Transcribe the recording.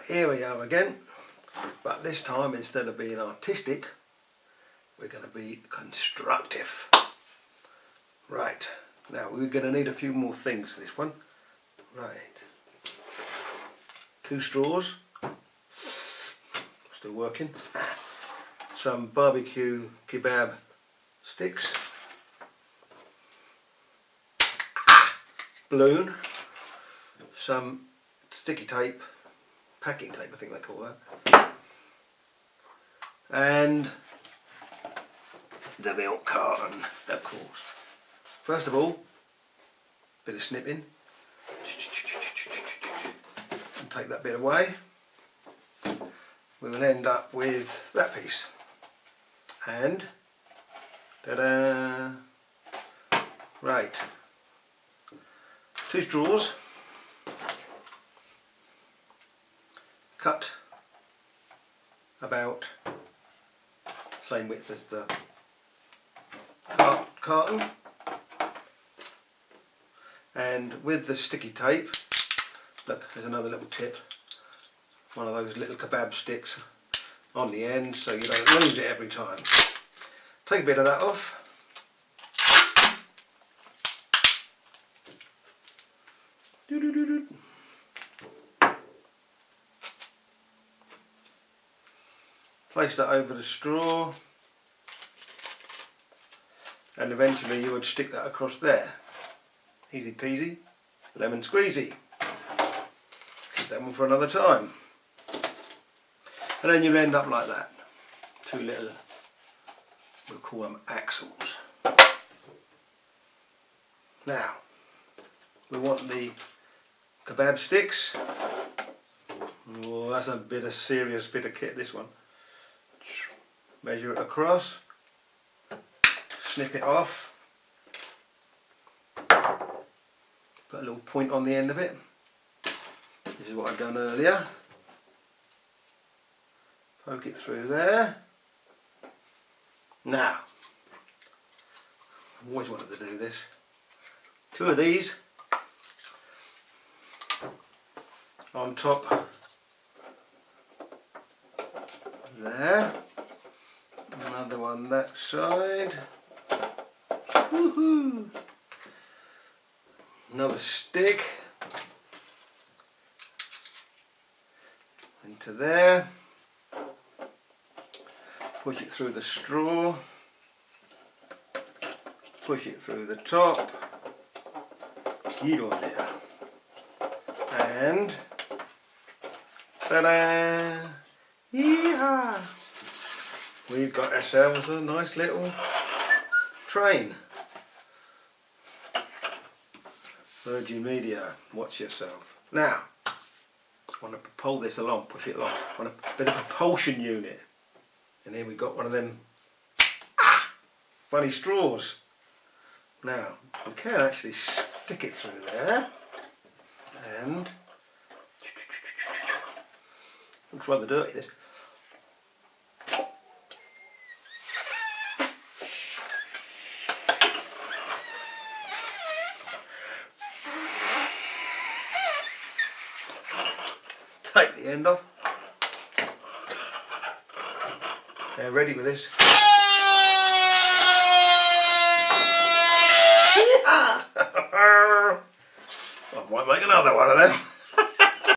here we are again, but this time instead of being artistic, we're going to be constructive. Right, now we're going to need a few more things for this one. Right, 2 straws, still working, some barbecue kebab sticks, balloon, some sticky tape, packing tape I think they call that, and the milk carton, of course. First of all, bit of snipping, and take that bit away. We will end up with that piece, and ta-da! Right, 2 straws, cut about same width as the carton, and with the sticky tape, look, there's another little tip, one of those little kebab sticks on the end so you don't lose it every time. Take a bit of that off. Place that over the straw, and eventually you would stick that across there. Easy peasy, lemon squeezy. Keep that one for another time. And then you'll end up like that. 2 little, we'll call them axles. Now, we want the kebab sticks. Oh, that's a serious bit of kit, this one. Measure it across, snip it off, put a little point on the end of it. This is what I've done earlier. Poke it through there. Now, I've always wanted to do this. 2 of these on top there. Another one that side. Woohoo! Another stick into there. Push it through the straw. Push it through the top. You do it. And ta-da! Yeehaw! We've got ourselves a nice little train. Virgin Media, watch yourself. Now, I want to propel this along, push it along. I want a bit of propulsion unit. And here we've got one of them funny straws. Now, we can actually stick it through there. And looks rather dirty, this. Take the end off. They're ready with this. I might make another one of them.